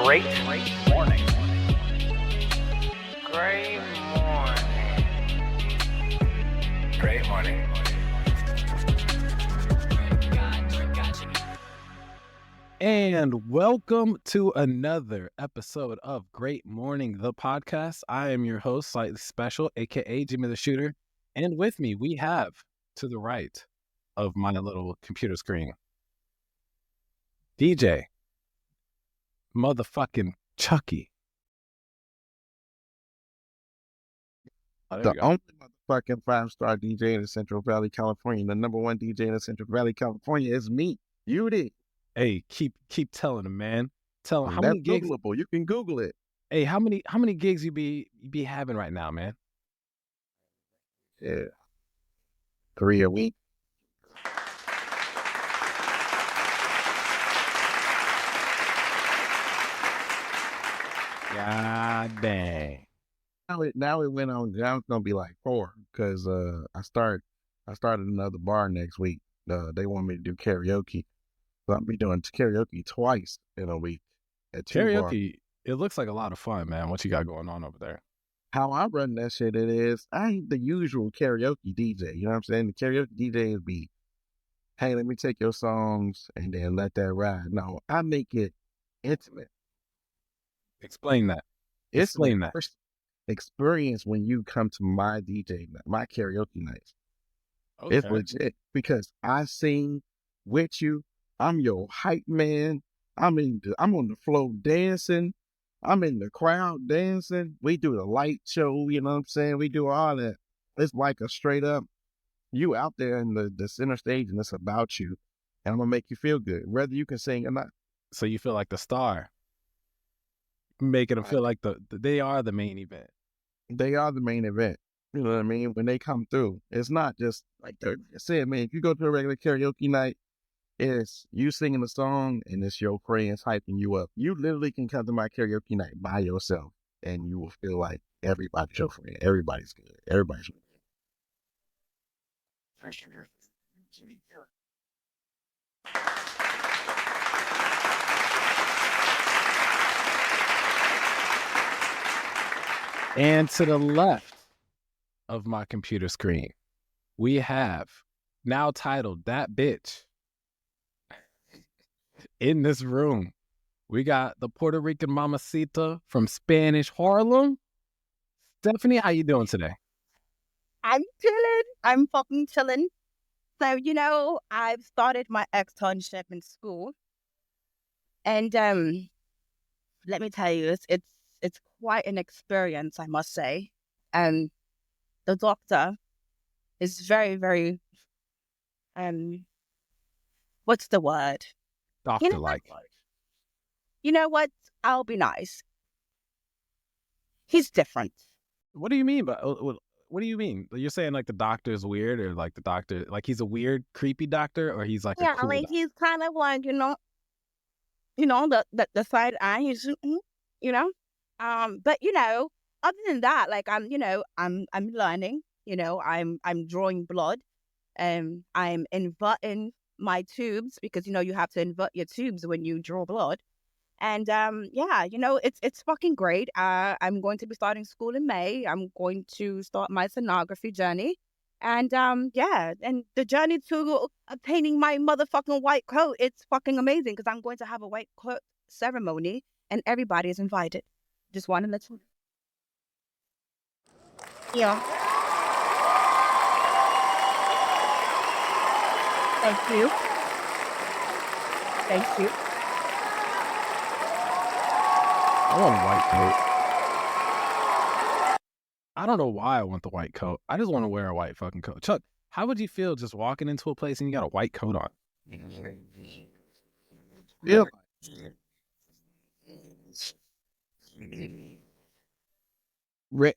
Great morning. Great morning. Great morning. And welcome to another episode of Great Morning, the podcast. I am your host, SlightlySpecial, aka Jimmy the Shooter. And with me, we have to the right of my little computer screen, DJ motherfucking Chuckie. The only motherfucking 5-star DJ in the Central Valley, California, the number one DJ in the Central Valley, California is me. You did. Hey, keep telling him, man. Tell him how That's many gigs. Googleable. You can Google it. Hey, how many gigs you be having right now, man? Yeah. 3 a week. God dang. Now it went on. Now it's gonna be like 4 because I started another bar next week. They want me to do karaoke, so I'll be doing karaoke twice in a week at 2 bars. Karaoke, it looks like a lot of fun, man. What you got going on over there? How I run that shit, I ain't the usual karaoke DJ. You know what I'm saying? The karaoke DJs be, hey, let me take your songs and then let that ride. No, I make it intimate. Explain that. It's Explain the that. first experience when you come to my DJ night, my karaoke nights. Okay. It's legit because I sing with you. I'm your hype man. I'm on the floor dancing. I'm in the crowd dancing. We do the light show, you know what I'm saying? We do all that. It's like a straight up, you out there in the center stage and it's about you. And I'm going to make you feel good, whether you can sing or not. So you feel like the star. Making them feel like they are the main event. They are the main event. You know what I mean? When they come through, it's not just like I said, man, if you go to a regular karaoke night, it's you singing a song and it's your friends hyping you up. You literally can come to my karaoke night by yourself and you will feel like everybody's your friend. Everybody's good. Everybody's good. And to the left of my computer screen, we have, now titled That Bitch, in this room. We got the Puerto Rican mamacita from Spanish Harlem. Stephanie, how you doing today? I'm chilling. I'm fucking chilling. So, I've started my externship in school. And let me tell you, it's quite an experience, I must say. And the doctor is very, very, what's the word? Doctor-like. You know what? I'll be nice. He's different. What do you mean? What do you mean? You're saying like the doctor is weird, or like the doctor, like he's a weird, creepy doctor, or he's like a cool doctor? He's kind of like, the side eye, but other than that, like I'm learning, I'm drawing blood, I'm inverting my tubes because, you have to invert your tubes when you draw blood. And it's fucking great. I'm going to be starting school in May. I'm going to start my sonography journey. And and the journey to obtaining my motherfucking white coat, it's fucking amazing because I'm going to have a white coat ceremony and everybody is invited. Just wanted to let you know. Yeah. Thank you. Thank you. I want a white coat. I don't know why I want the white coat. I just want to wear a white fucking coat. Chuck, how would you feel just walking into a place and you got a white coat on? Yeah.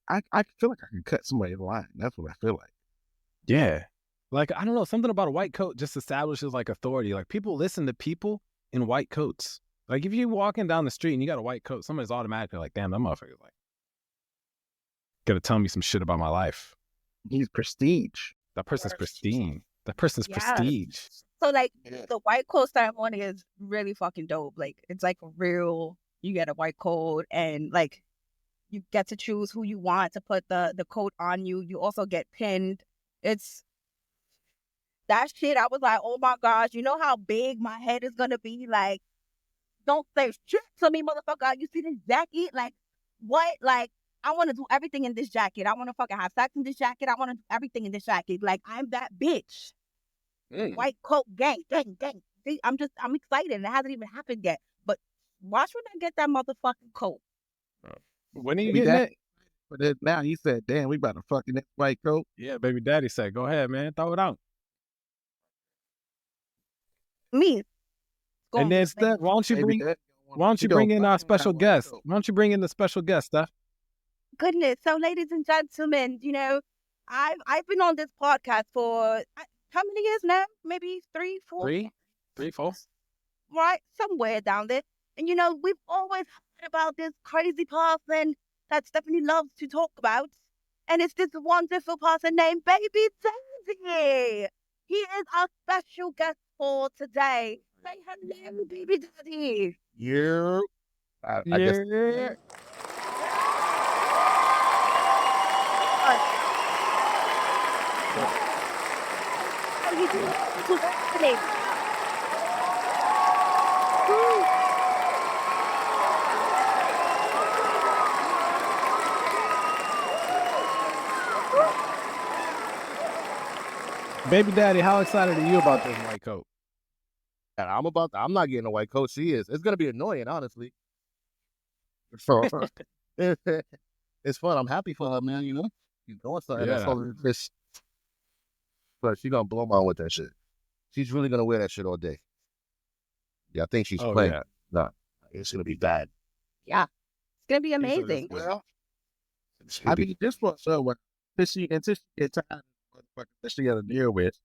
I feel like I can cut somebody's line. That's what I feel like. Yeah. Like, I don't know, something about a white coat just establishes like authority. Like, people listen to people in white coats. Like, if you're walking down the street and you got a white coat, somebody's automatically like, damn, that motherfucker's like, gotta tell me some shit about my life. He's prestige. That person's pristine. That person's prestige. So, like, the white coat ceremony is really fucking dope. Like, it's like a real you get a white coat, and like you get to choose who you want to put the coat on you. You also get pinned. It's that shit. I was like, oh my gosh, you know how big my head is gonna be? Like, don't say shit to me, motherfucker. You see this jacket? Like, what? Like, I want to do everything in this jacket. I want to fucking have sex in this jacket. I want to do everything in this jacket. Like, I'm that bitch. White coat gang, gang, gang. See, I'm excited. It hasn't even happened yet. But watch when I get that motherfucking coat. When are you Baby getting daddy, it? but then now he said, "Damn, we about to fucking that white coat." Yeah, baby daddy said, go ahead, man. Throw it out. Me. And then, Steph, why don't you Baby bring daddy Why don't you he gonna bring in our fucking special that white guest? coat. Why don't you bring in the special guest, Steph? Goodness. So, ladies and gentlemen, you know, I've been on this podcast for how many years now? Maybe 3, 4, 3, 4. right? Somewhere down there. And you know, we've always heard about this crazy person that Stephanie loves to talk about. And it's this wonderful person named Baby Daddy. He is our special guest for today. Say hello, Baby Daddy. Yeah. I guess Yeah. How you doing? What's happening? Woo. Baby daddy, how excited are you about this white coat? And I'm not getting a white coat. She is. It's gonna be annoying, honestly. So it's fun. I'm happy for her, man. You know, she's doing something. Yeah. That's all this. But she's gonna blow my mind with that shit. She's really gonna wear that shit all day. Yeah, I think she's Oh, playing. yeah. Nah, it's gonna be bad. Yeah. It's going to be amazing. Well, It's I gonna be- mean, this was what until she get tired of motherfucker that she got to deal with.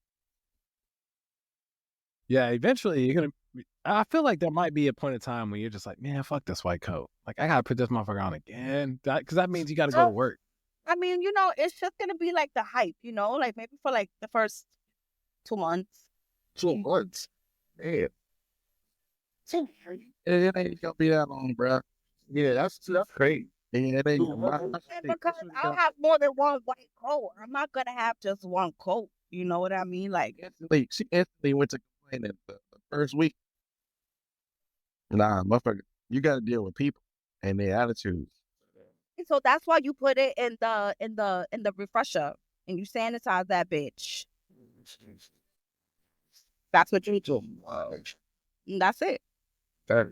Yeah, eventually you're gonna. I feel like there might be a point in time when you're just like, man, fuck this white coat. Like, I gotta put this motherfucker on again, because that means you gotta go to work. I mean, you know, it's just going to be like the hype, you know, like maybe for like the first 2 months. 2 months. Damn. It ain't gonna be that long, bro. Yeah, that's crazy. Yeah, it ain't. Two my- months. shit, Because this was I'll gonna- have more than one white coat. I'm not going to have just one coat. You know what I mean? Like, she instantly went to complaining the first week. Nah, motherfucker, you got to deal with people and their attitudes. so that's why you put it in the refresher and you sanitize that bitch. That's what you do. And that's it.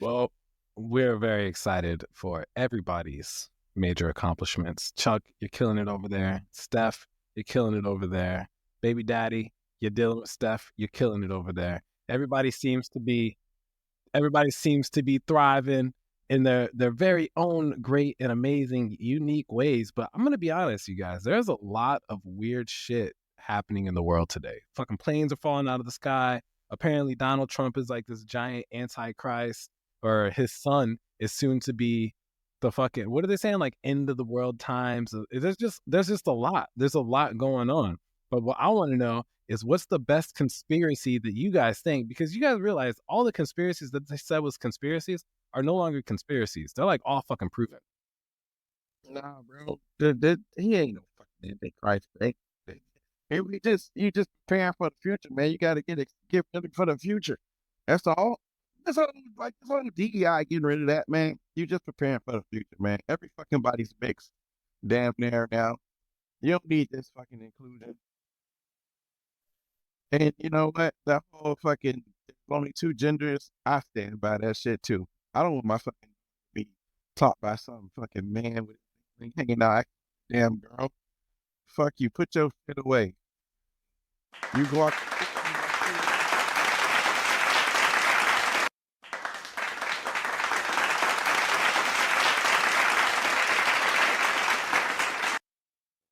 Well, we're very excited for everybody's major accomplishments. Chuck, you're killing it over there. Steph, you're killing it over there. Baby daddy, you're dealing with Steph, you're killing it over there. Everybody seems to be thriving in their very own great and amazing, unique ways. But I'm gonna be honest, you guys, there's a lot of weird shit happening in the world today. Fucking planes are falling out of the sky. Apparently Donald Trump is like this giant antichrist, or his son is soon to be the fucking, what are they saying? Like end of the world times. There's just a lot. There's a lot going on. But what I want to know is, what's the best conspiracy that you guys think? Because you guys realize all the conspiracies that they said was conspiracies are no longer conspiracies. They're like all fucking proven. Nah, bro, he ain't no fucking antichrist. You just preparing for the future, man. You got to get ready for the future. That's all. That's all. Like, that's all DEI getting rid of that, man. You just preparing for the future, man. Every fucking body's mixed, damn near now. You don't need this fucking inclusion. And you know what? That whole fucking only 2 genders, I stand by that shit too. I don't want my fucking be taught by some fucking man with hanging out. Damn girl. Fuck you. Put your shit away. You go out.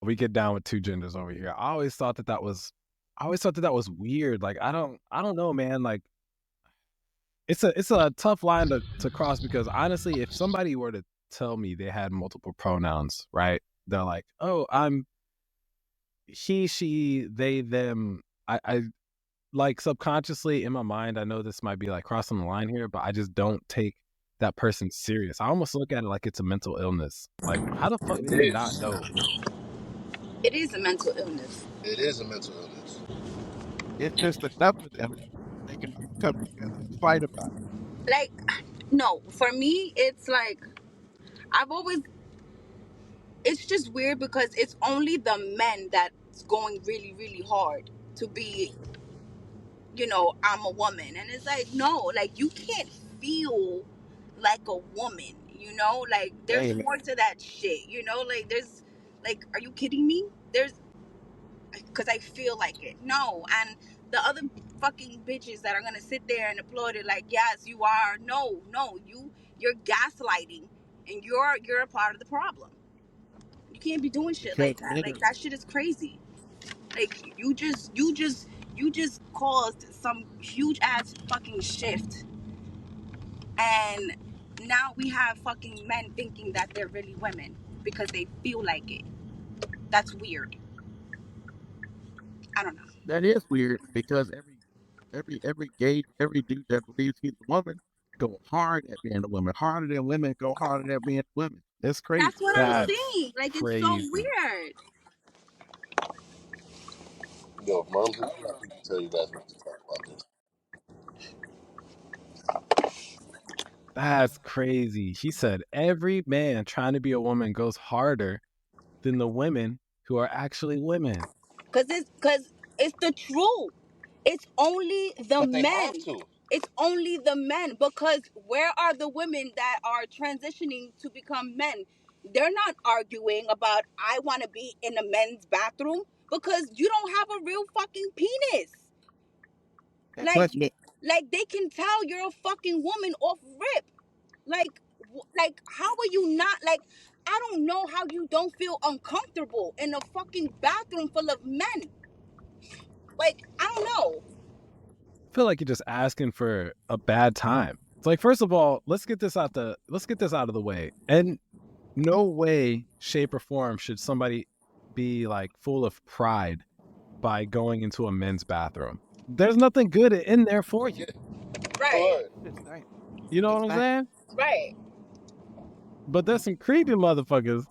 We get down with 2 genders over here. I always thought that was weird. Like, I don't know, man. Like, it's a tough line to cross, because honestly, if somebody were to tell me they had multiple pronouns, right? They're like, oh, I'm he, she, they, them. I like, subconsciously in my mind, I know this might be like crossing the line here, but I just don't take that person's serious. I almost look at it like it's a mental illness. Like, how the fuck It do you is. not know? It is a mental illness. It is a mental illness. It's just enough of them. They can all come together and fight about it. Like, no, for me, it's like I've always. It's just weird because it's only the men that's going really, really hard to be, I'm a woman. And it's like, no, like, you can't feel like a woman, Like, there's Hey, man. more to that shit, Like, are you kidding me? Because I feel like it. No. And the other fucking bitches that are going to sit there and applaud it like, yes, you are. No, you're gaslighting and you're a part of the problem. You can't be doing shit Because like that. Like, literally, that shit is crazy. Like, you just caused some huge ass fucking shift, and now we have fucking men thinking that they're really women because they feel like it. That's weird. I don't know. that is weird because every dude that believes he's a woman go hard at being a woman, harder than women go harder at being women. It's crazy. That's what I'm That's saying. Like, it's so crazy. weird. Yo, Mom, I can tell you guys what to talk about this. That's crazy. She said every man trying to be a woman goes harder than the women who are actually women. Cause it's the truth. It's only the But they men. have to. It's only the men, because where are the women that are transitioning to become men? They're not arguing about I want to be in a men's bathroom because you don't have a real fucking penis. And Like, plus, man, they can tell you're a fucking woman off rip. Like, how are you not, like, I don't know how you don't feel uncomfortable in a fucking bathroom full of men. Like, I don't know. I feel like you're just asking for a bad time. It's like, first of all, let's get this out of the way. And no way, shape, or form should somebody be like full of pride by going into a men's bathroom. There's nothing good in there for you. Right. it's nice. You know what I'm It's nice. saying? Right. But there's some creepy motherfuckers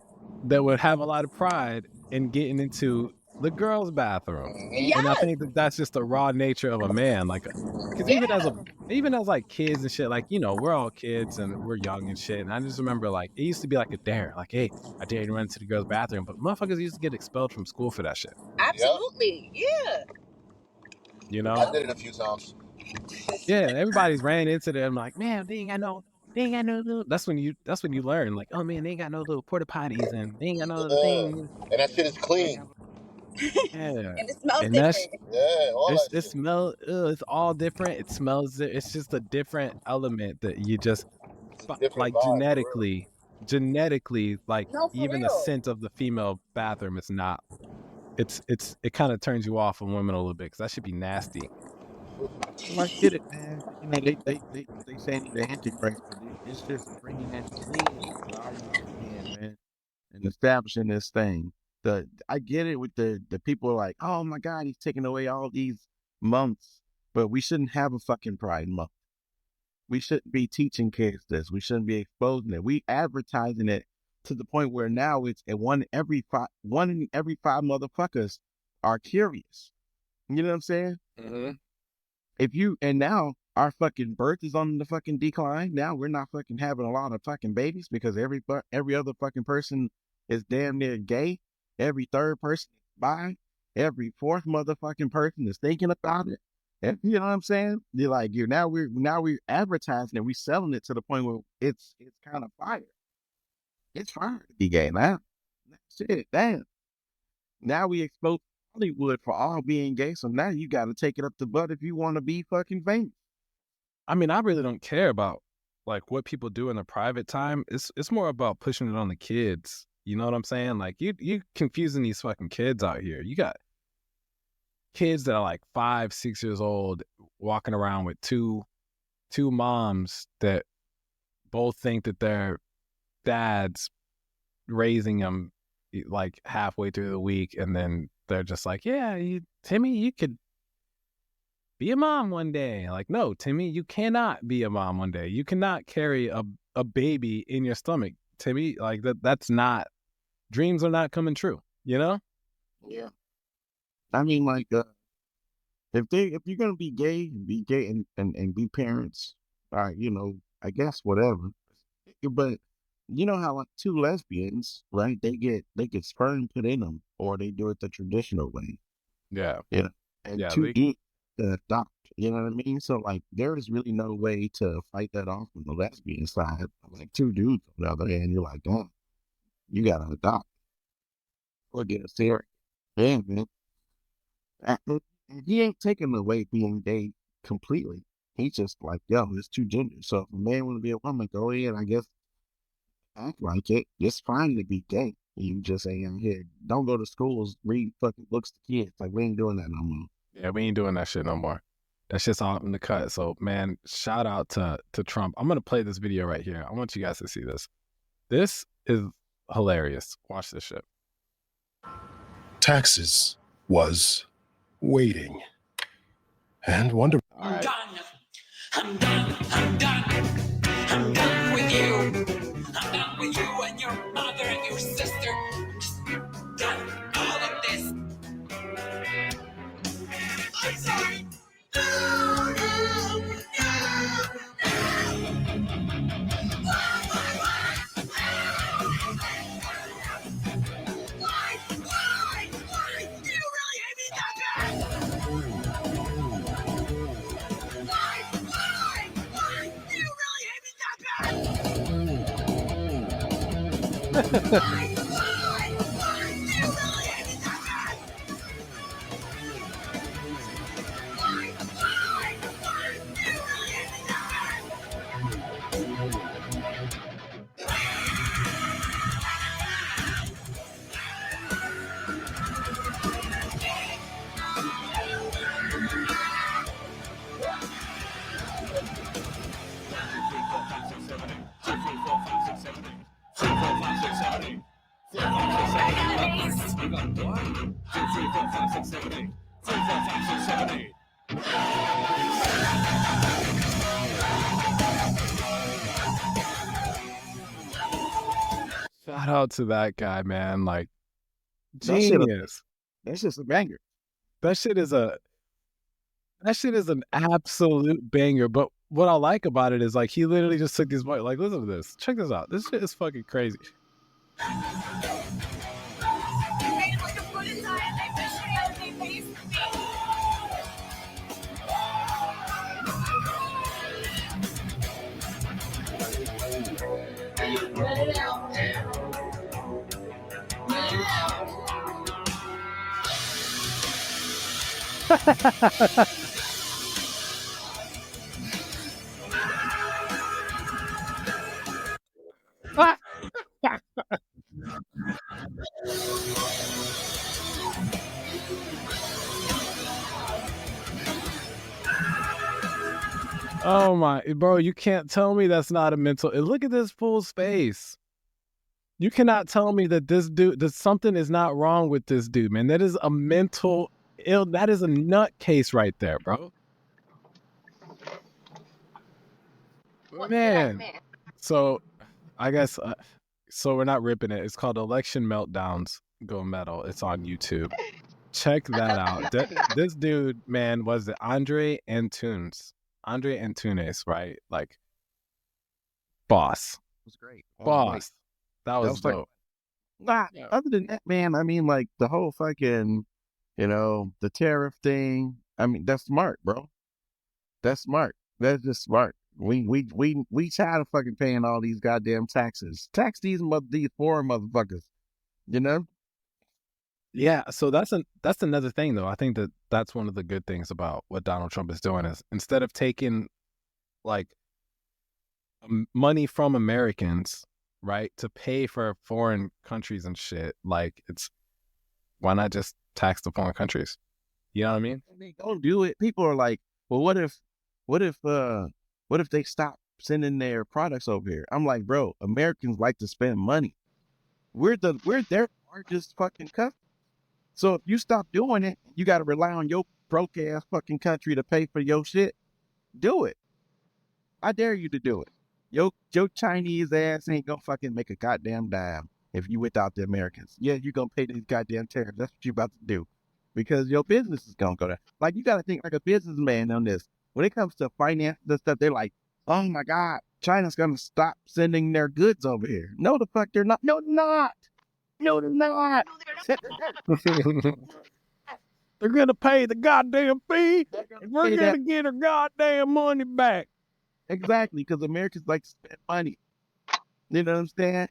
that would have a lot of pride in getting into the girls' bathroom. Yes. And I think that that's just the raw nature of a man. Like, because even as like kids and shit, like, we're all kids and we're young and shit. And I just remember, like, it used to be like a dare, like, hey, I dare you to run to the girls' bathroom. But motherfuckers used to get expelled from school for that shit. Absolutely. Yeah. You I know? did it a few times. Yeah, everybody's ran into them like, man, they ain't got no little. That's when you learn, like, oh man, they ain't got no little porta potties and they ain't got no little thing. And that shit is clean. Yeah, And it smells and that's different. Yeah, all that it shit. smells. It's all different. It smells. It's just a different element that you just It's a different like vibe, for real. genetically, like No, for even the real. scent of the female bathroom is not. It kind of turns you off on women a little bit because that should be nasty. Well, I get it, man. They saying the Antichrist, but it's just bringing that clean to our land, man, and establishing this thing. I get it with the people like, oh my God, he's taking away all these months, but we shouldn't have a fucking Pride Month. We shouldn't be teaching kids this. We shouldn't be exposing it. We advertising it to the point where now it's one in every five motherfuckers are curious. You know what I'm saying? Mm-hmm. And now our fucking birth is on the fucking decline. Now we're not fucking having a lot of fucking babies because every other fucking person is damn near gay. Every third person is bi. Every fourth motherfucking person is thinking about it. And, you know what I'm saying? Now we're advertising it. We selling it to the point where it's kind of fire. It's fire to be gay now. Shit, damn. Now we expose Hollywood for all being gay, so now you got to take it up the butt if you want to be fucking famous. I mean, I really don't care about like what people do in their private time. It's more about pushing it on the kids. You know what I'm saying? Like you confusing these fucking kids out here. You got kids that are like 5, 6 years old walking around with two moms that both think that their dad's raising them like halfway through the week, and then they're just like, yeah, Timmy, you could be a mom one day. Like, no, Timmy, you cannot be a mom one day. You cannot carry a baby in your stomach. To me, like that's not, dreams are not coming true, you know? Yeah. I mean, like, if you're gonna be gay and be parents, you know, I guess whatever. But you know how like two lesbians, right? They get sperm put in them, or they do it the traditional way. Yeah. Yeah. And Yeah. two dudes adopt. You know what I mean? So like, there is really no way to fight that off on the lesbian side. Like two dudes on the other hand, you're like, oh, you gotta adopt or get a serious. Yeah, man. And he ain't taking away being gay completely. He's just like, yo, it's two genders. So if a man want to be a woman, go ahead. I guess act like it. It's fine to be gay. You just ain't out here. Don't go to schools, read fucking books to kids. Like, we ain't doing that no more. Yeah, we ain't doing that shit no more. That's just all in the cut. So, man, shout out to Trump. I'm going to play this video right here. I want you guys to see this. This is hilarious. Watch this shit. Taxes was waiting and wonder. All right. I'm done. I'm done. I'm done with you. I'm done with you and your mother and your sister. I'm just done with all of this. I'm sorry. No, no, no, Why? You really hate me that bad? Why? You really hate me that bad? Why? You really hate me that bad? Why? You really hate me that bad? Shout out to that guy, man. Like, That shit- genius. That's just a banger. That shit is an absolute banger. But what I like about it is like he literally just took these, like, listen to this. Check this out. This shit is fucking crazy. Oh my, bro, you can't tell me that's not a mental. Look at this full space. You cannot tell me that this dude, that something is not wrong with this dude, man. That is a mental ill. That is a nutcase right there, bro. Man. So I guess, so we're not ripping it. It's called Election Meltdowns Go Metal. It's on YouTube. Check that out. This dude, man, was it Andre Antunes, right? Like, boss. It was great. Boss. That was like- dope. Nah, Yeah. other than that, man, I mean, like, the whole fucking, you know, the tariff thing. I mean, that's smart, bro. That's smart. That's just smart. We tired of fucking paying all these goddamn taxes. Tax these foreign motherfuckers. You know? Yeah, so that's another thing, though. I think that's one of the good things about what Donald Trump is doing is instead of taking like money from Americans, right, to pay for foreign countries and shit, like why not just tax the foreign countries? You know what I mean? They don't do it. People are like, well, what if they stop sending their products over here? I'm like, bro, Americans like to spend money. We're their largest fucking country. So if you stop doing it, you got to rely on your broke ass fucking country to pay for your shit. Do it. I dare you to do it. Your Chinese ass ain't gonna fucking make a goddamn dime if you without the Americans. Yeah, you gonna pay these goddamn tariffs. That's what you about to do. Because your business is gonna go down. Like, you gotta think like a businessman on this. When it comes to finance and stuff, they're like, oh my God, China's gonna stop sending their goods over here. No, the fuck they're not. No, they're not. No, they're not. They're gonna pay the goddamn fee. They're gonna And we're pay gonna that. get our goddamn money back. Exactly, because Americans like to spend money. You know what I'm saying?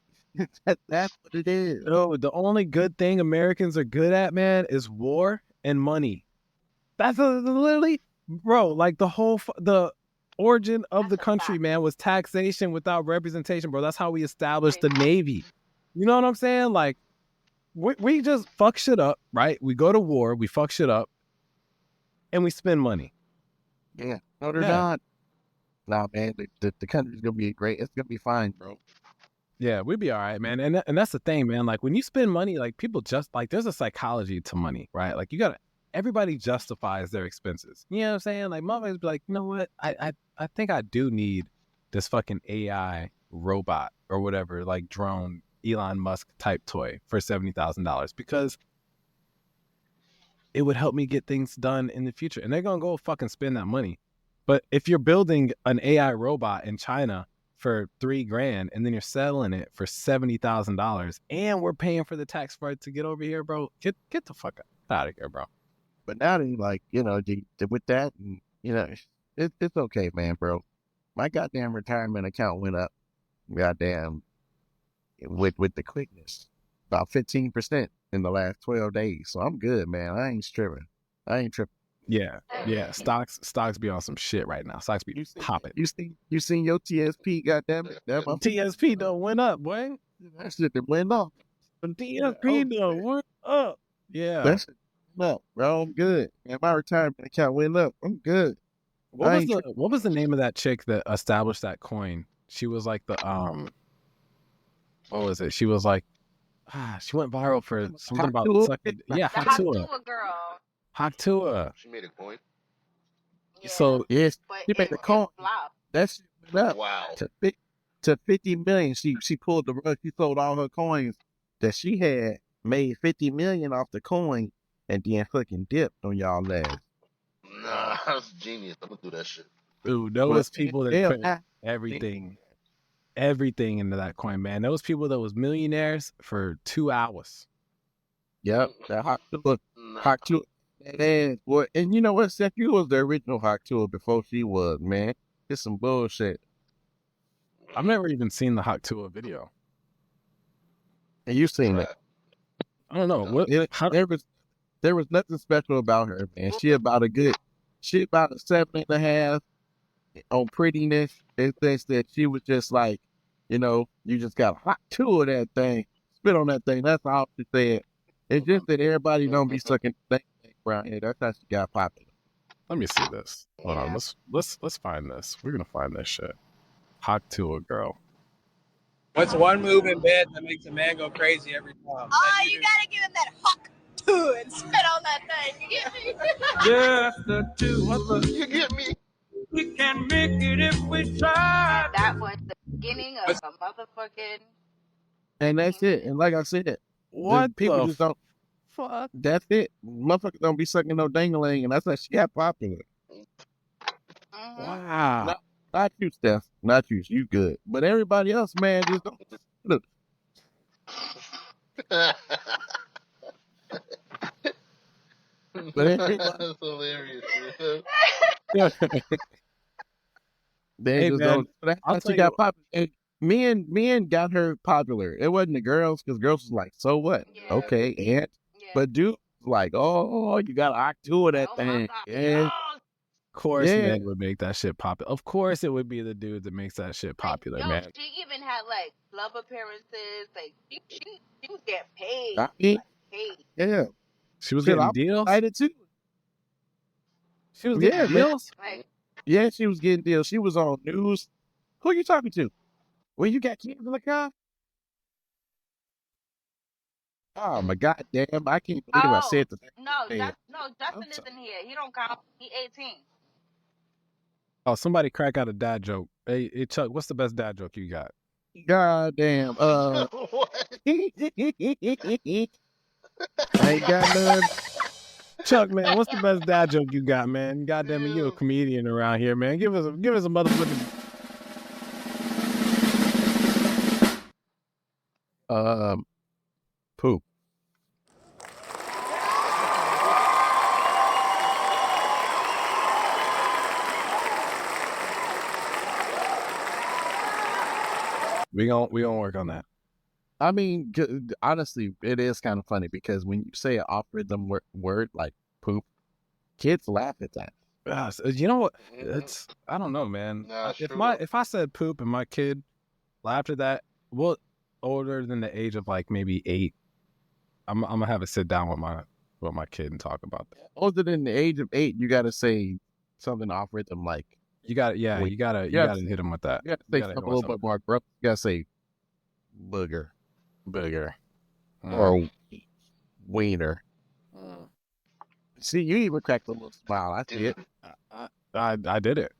That's what it is. No, the only good thing Americans are good at, man, is war and money. That's literally, bro. Like the origin of the country, man, was taxation without representation, bro. That's how we established the Navy. You know what I'm saying? Like, we just fuck shit up, right? We go to war, we fuck shit up, and we spend money. Yeah. No, they're Yeah. not. Nah, man, the country's gonna be great. It's gonna be fine, bro. Yeah, we'd be all right, man. And that's the thing, man. Like, when you spend money, like, people just, like, there's a psychology to money, right? Like, everybody justifies their expenses. You know what I'm saying? Like, motherfuckers be like, you know what? I think I do need this fucking AI robot or whatever, like, drone, Elon Musk type toy for $70,000 because it would help me get things done in the future. And they're going to go fucking spend that money. But if you're building an AI robot in China for $3,000 and then you're selling it for $70,000 and we're paying for the tax for it to get over here, bro, get the fuck out of here, bro. But now they like, you know, with that, and, you know, it's okay, man, bro. My goddamn retirement account went up, goddamn, with the quickness, about 15% in the last 12 days. So I'm good, man. I ain't tripping. Yeah. Stocks be on some shit right now. Stocks be popping. You seen your TSP, goddamn it? That TSP done went up, boy. That shit that went up. TSP done went up. Yeah. That shit went up, bro. I'm good. And my retirement account went up. I'm good. What was the name of that chick that established that coin? She was like the what was it? She was like she went viral for something about sucking. Yeah, The Haktua. Haktua girl. Haktua. She made a coin. Yeah, So Yes, but she made it a coin. flopped. That shit went up. Wow. To 50 million. She pulled the rug. She sold all her coins that she had, made 50 million off the coin, and then fucking dipped on y'all ass. Nah, that's genius. I'm gonna do that shit. ooh, those people that put I- everything into that coin, man. Those people that was millionaires for 2 hours. Yep, that hot Nah. tour. That ass, boy. And you know what, Seth? You was the original hot tour before she was, man. It's some bullshit. I've never even seen the Haktua video. And you seen it. I don't know. What There was nothing special about her, man. She about a 7.5 on prettiness. It thinks that she was just like, you know, you just got a hot tour of that thing. Spit on that thing. That's all she said. It's just that everybody don't be sucking things around here. That's how she got popular. Let me see this. Hold on. Yeah. Let's find this. We're gonna find this shit. Haktua girl. What's one move in bed that makes a man go crazy every time? Oh, you gotta give him that huck to and spit on that thing. You get me? Just the two of us. You get me? We can make it if we try. That was the beginning of a motherfucking. And that's it. And like I said, What people the just don't. fuck? That's it. Motherfuckers don't be sucking no ding-a-ling, and that's how she got popular. Mhm. Wow. Not you, Steph. Not you. You good. But everybody else, man, just don't. Look, but everybody, That's hilarious. Dude. they Hey, just man, don't. That's I'll how tell she got you- popular. And men got her popular. It wasn't the girls, because girls was like, so what? Yeah. Okay, and Yeah. but dude was like, oh, you got to act to that Oh my thing. God. Yeah. Oh, Of course, Yeah. men would make that shit popular. Of course, it would be the dude that makes that shit popular, yo, man. she even had like club appearances. Like she was getting paid. I mean, Paid. yeah. She was Shit, getting I'm deals. excited too. She was Yeah, getting man. deals. Like Yeah, she was getting deals. She was on news. Who you talking to? Well, you got kids in the car? Oh my god damn, I can't believe I said the no, Yeah. Justin I'm sorry. isn't here. He don't count. He 18. Oh, somebody crack out a dad joke. Hey, Chuck, what's the best dad joke you got? Goddamn. What? I ain't got none. Chuck, man, what's the best dad joke you got, man? Goddamn it, you a comedian around here, man. Give us a motherfucking. Poop. We gonna work on that. I mean, honestly, it is kind of funny because when you say an off-rhythm word like poop, kids laugh at that. You know what? It's I don't know, man. Nah, it's if true, if I said poop and my kid laughed at that, well, older than the age of like maybe 8, I'm gonna have to sit down with my kid and talk about that. Older than the age of 8, you got to say something off-rhythm like. You got you gotta hit him with that. You got to say something a little bit more gruff. You got to say booger. Or wiener. See, you even cracked a little smile. I see it. I did it.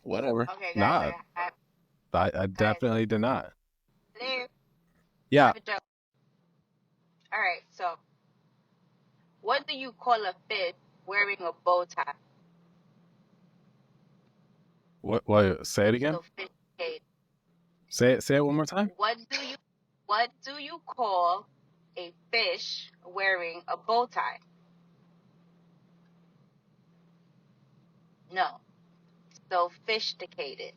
Whatever. Okay, Nah. guys. I definitely did not. Hello. Yeah. I have a joke. All right. So, what do you call a fish wearing a bow tie? What? Say it again. Sophisticated. Say it one more time. What do you call a fish wearing a bow tie? No. Sophisticated.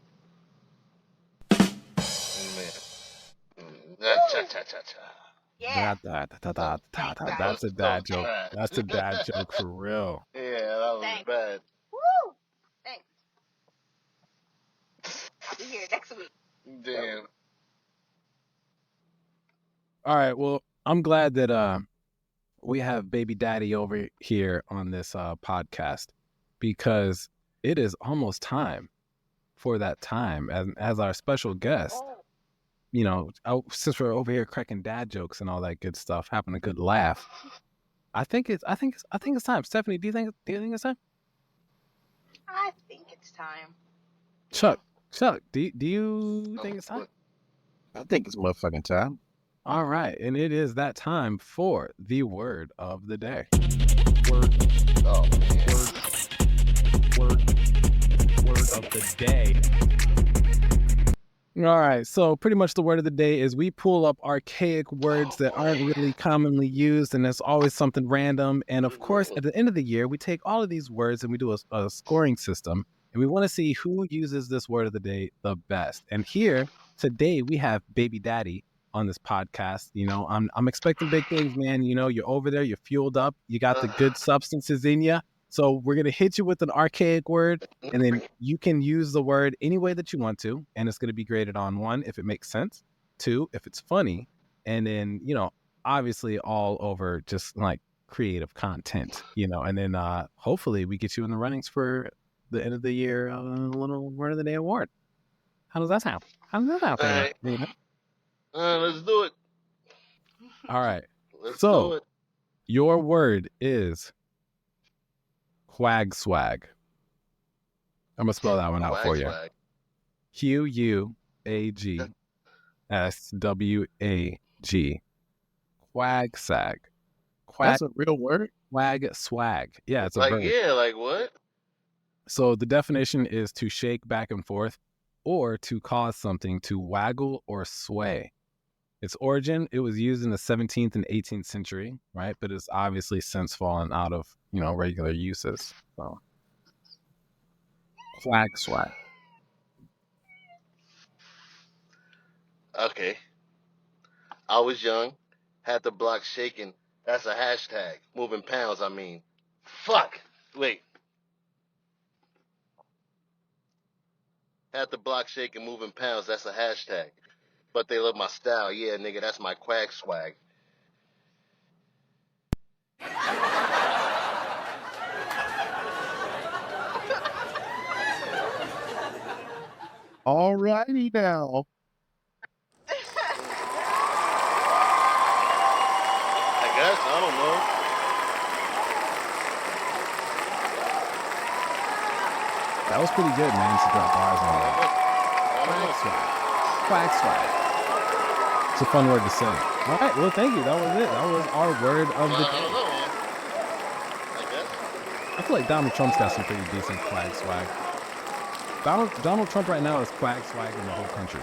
Yeah. That's a dad joke. That's a dad joke for real. Yeah, that was Thanks. bad. Woo! Thanks. See you here next week. Damn. All right. Well, I'm glad that we have baby daddy over here on this podcast because it is almost time for that time as our special guest. You know, since we're over here cracking dad jokes and all that good stuff, having a good laugh, I think it's time. Stephanie, do you think it's time? I think it's time. Chuck, do you think it's time? I think it's motherfucking time. All right, and it is that time for the word of the day. Word of the day. All right, so pretty much the word of the day is we pull up archaic words that aren't really commonly used, and there's always something random. And of course, at the end of the year, we take all of these words and we do a scoring system, and we want to see who uses this word of the day the best. And here today we have Baby Daddy on this podcast. You know, I'm expecting big things, man. You know, you're over there, you're fueled up, you got the good substances in you. So we're going to hit you with an archaic word, and then you can use the word any way that you want to, and it's going to be graded on 1, if it makes sense, 2, if it's funny, and then, you know, obviously all over just like creative content, you know, and then hopefully we get you in the runnings for the end of the year little word of the day award. How does that sound? All right. Let's do it. All right. Let's So, do it. your word is quag swag. I'm going to spell that one out for you. Swag. QUAGSWAG. Quag sag. That's a real word? Quag swag. Yeah, it's a Like, verb. yeah, like what? So the definition is to shake back and forth or to cause something to waggle or sway. Its origin, it was used in the 17th and 18th century, right? But it's obviously since fallen out of, you know, regular uses. So, quag swag. Okay. I was young, had the block shaking. That's a hashtag. Moving pounds, I mean. Fuck. Wait. Had the block shaking, moving pounds. That's a hashtag. But they love my style. Yeah, nigga, that's my quag swag. Alrighty now. I guess. I don't know. That was pretty good, man. To drop bars on that. Quag swag. Quag swag. It's a fun word to say. All right, well, thank you. That was it. That was our word of the I day. don't know, man. I guess. I feel like Donald Trump's got some pretty decent quag swag. Donald Trump right now is quag swag in the whole country.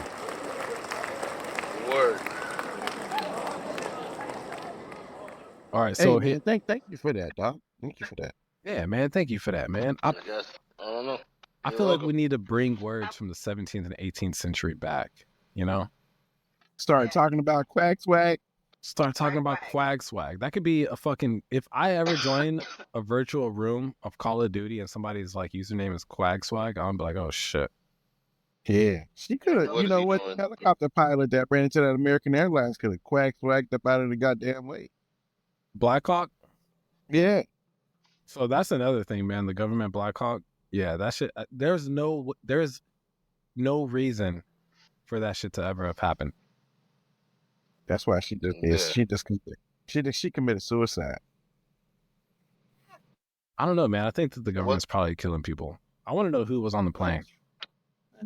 Word. All right, Hey, so man, thank you for that, dog. Thank you for that. yeah, man, thank you for that, man. I guess. I don't know. I You're feel like welcome. we need to bring words from the 17th and 18th century back, you know? Started talking about quack swag. Start talking about quag swag. That could be a fucking, if I ever join a virtual room of Call of Duty and somebody's like username is quag swag, I'm be like, oh shit. Yeah, she could have. What You is know he what? doing? Helicopter pilot that ran into that American Airlines could have quack swagged up out of the goddamn way. Blackhawk? Yeah, So that's another thing, man. The government Blackhawk, yeah, that shit, there's no reason for that shit to ever have happened. that's why she did this. Yeah. She committed suicide. I don't know, man. I think that the government's probably killing people. I want to know who was on the plane.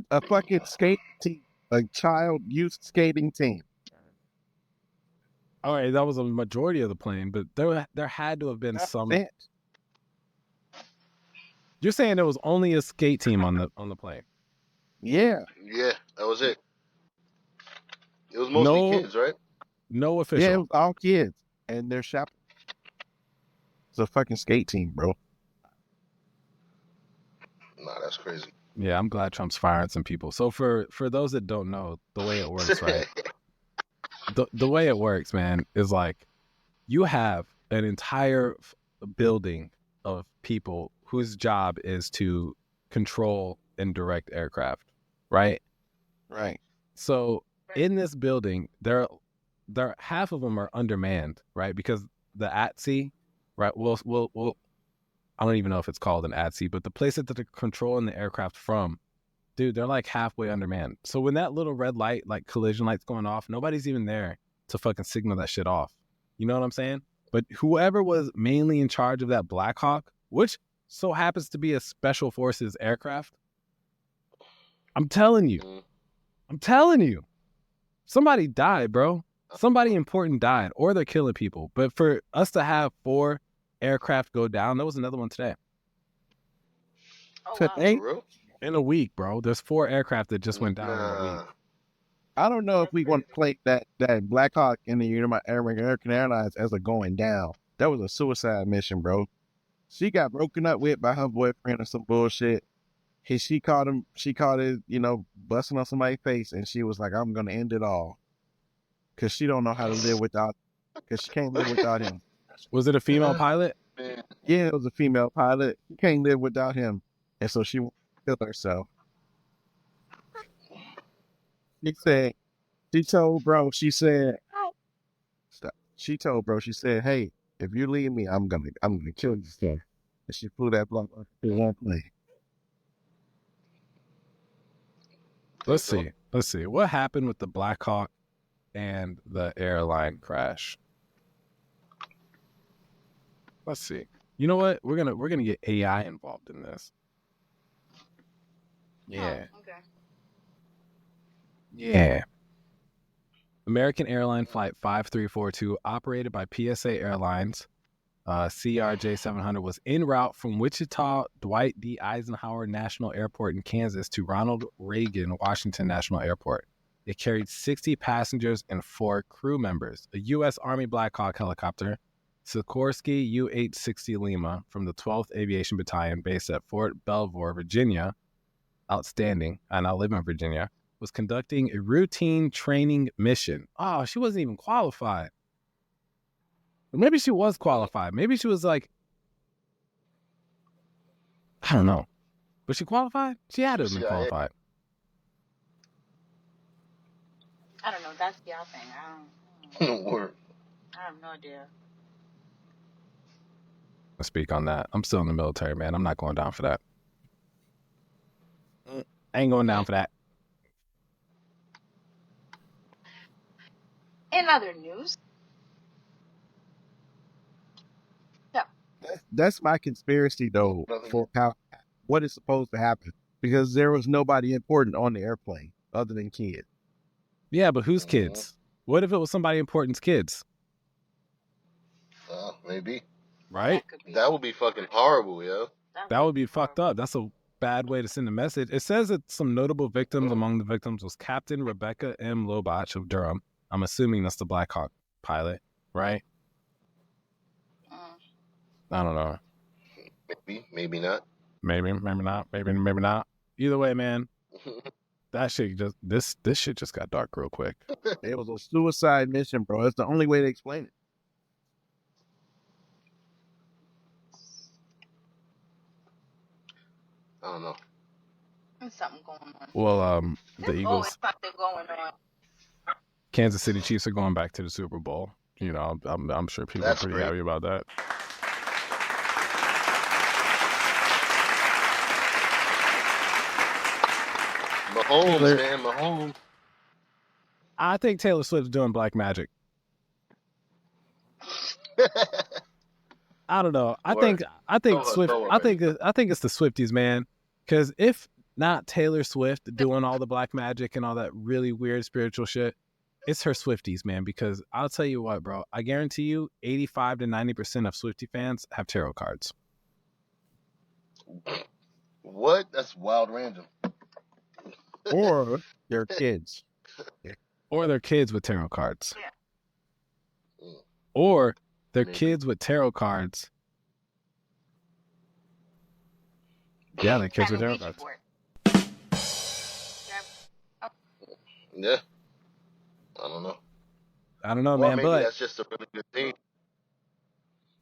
A fucking skate team, a child youth skating team. All right, that was a majority of the plane, but there had to have been That's some. it. You're saying there was only a skate team on the plane? Yeah, Yeah, that was it. It was mostly kids, right? No yeah, official. it was all kids and their shop. It's a fucking skate team, bro. Nah, that's crazy. Yeah, I'm glad Trump's firing some people. So for those that don't know, the way it works, right? The way it works, man, is like you have an entire building of people whose job is to control and direct aircraft, right? Right. So in this building, there half of them are undermanned, right? Because the ATSI, right? We'll I don't even know if it's called an ATSI, but the place that they're controlling the aircraft from, dude, they're like halfway undermanned. So when that little red light, like collision light's going off, nobody's even there to fucking signal that shit off. You know what I'm saying? But whoever was mainly in charge of that Black Hawk, which so happens to be a special forces aircraft, I'm telling you, somebody died, bro. Somebody important died, or they're killing people. But for us to have 4 aircraft go down, there was another one today. Oh, So, wow. hey, For real? In a week, bro. There's 4 aircraft that just went down in a week. I don't know if we want to play that Black Hawk in the American Airlines as a going down. That was a suicide mission, bro. She got broken up with by her boyfriend or some bullshit. She caught it, busting on somebody's face, and she was like, I'm gonna end it all. Cause she don't know how to live without, cause she can't live without him. Was it a female pilot? Yeah, it was a female pilot. She can't live without him. And so she killed herself. She told bro, she said, hey, if you leave me, I'm gonna kill you. And she flew that block off the one plane. Let's see. What happened with the Black Hawk and the airline crash? Let's see. You know what? We're gonna get AI involved in this. Yeah. Oh, okay. Yeah. American Airline Flight 5342, operated by PSA Airlines, CRJ 700, was en route from Wichita Dwight D. Eisenhower National Airport in Kansas to Ronald Reagan Washington National Airport. It carried 60 passengers and 4 crew members. A U.S. Army Black Hawk helicopter, Sikorsky U-860 Lima, from the 12th Aviation Battalion based at Fort Belvoir, Virginia, outstanding, and I live in Virginia, was conducting a routine training mission. Oh, she wasn't even qualified. Or maybe she was qualified. Maybe she was like, I don't know. Was she qualified? She had to have been qualified. I don't know. That's y'all thing. I have no idea. I'll speak on that. I'm still in the military, man. I'm not going down for that. I ain't going down for that. In other news, That's my conspiracy though for what is supposed to happen, because there was nobody important on the airplane. other than kids. Yeah, but whose Mhm. kids? What if it was somebody important's kids? Maybe. Right? That could be. That would be fucking horrible, yo. That would be fucked up. That's a bad way to send a message. It says that some notable victims among the victims was Captain Rebecca M. Lobach of Durham. I'm assuming that's the Black Hawk pilot, right? Mm. I don't know. Maybe not. Maybe not. Maybe not. Either way, man, that shit just this shit just got dark real quick. It was a suicide mission, bro. It's the only way to explain it. I don't know. There's something going on. Well, the There's Eagles, always something going on. Kansas City Chiefs are going back to the Super Bowl. You know, I'm sure people That's are pretty great. happy about that. Mahomes, man, Mahomes. I think Taylor Swift's doing black magic. I don't know. I think Swift. Don't worry, I think it's the Swifties, man. Because if not Taylor Swift doing all the black magic and all that really weird spiritual shit, it's her Swifties, man. Because I'll tell you what, bro. I guarantee you, 85 to 90% of Swiftie fans have tarot cards. What? That's wild random. Or their kids. Or their kids with tarot cards. Mm. Or their Maybe. kids with tarot cards. Yeah, their kids with tarot Kinda cards. reach for it. Yeah. I don't know. I don't know, Well, man. maybe But that's just a really good thing.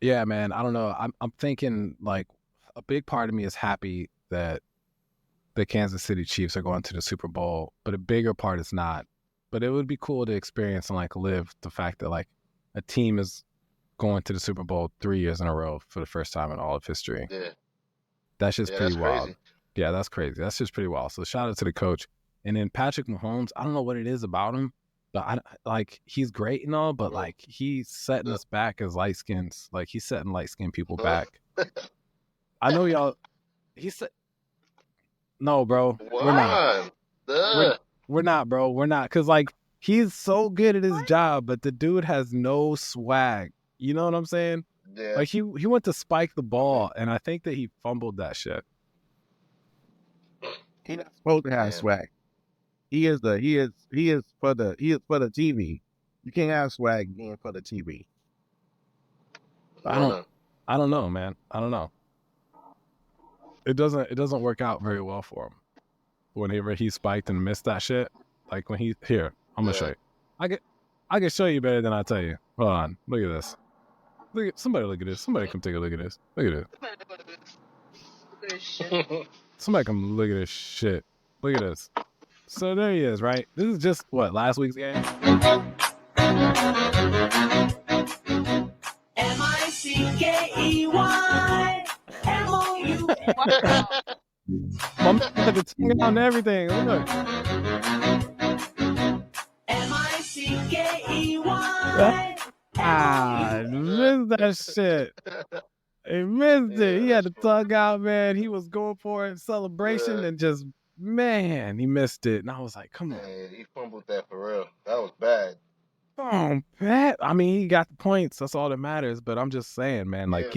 yeah, man, I don't know. I'm thinking like a big part of me is happy that the Kansas City Chiefs are going to the Super Bowl, but a bigger part is not. But it would be cool to experience and like live the fact that like a team is going to the Super Bowl 3 years in a row for the first time in all of history. Yeah. That's just Yeah, pretty that's wild. crazy. Yeah, that's crazy. That's just pretty wild. So shout out to the coach. And then Patrick Mahomes, I don't know what it is about him, but he's great and all, but like he's setting us back as light skins. Like he's setting light skinned people back. I know y'all. He said, "No, bro, we're not. We're not, bro. We're not." Because like he's so good at his job, but the dude has no swag. You know what I'm saying? Yeah. Like he went to spike the ball, and I think that he fumbled that shit. He's not supposed to have Man. swag. He is for the TV. You can't have swag being for the TV. I don't know, man. I don't know. It doesn't work out very well for him. Whenever he spiked and missed that shit, like when I'm gonna show you. I can show you better than I tell you. Hold on, look at this. Somebody look at this. Somebody come take a look at this. Look at it. Look at this shit. Somebody come look at this shit. Look at this. So there he is, right? This is just what, last week's game? MICKEY My man had the tongue out and everything. Look. Ah, missed that shit. He missed it. He had the tongue out, man. He was going for it, celebration, and just, man, he missed it. And I was like, come on. Man, he fumbled that for real. That was bad. Come on, Pat. I mean, he got the points. That's all that matters. But I'm just saying, man, like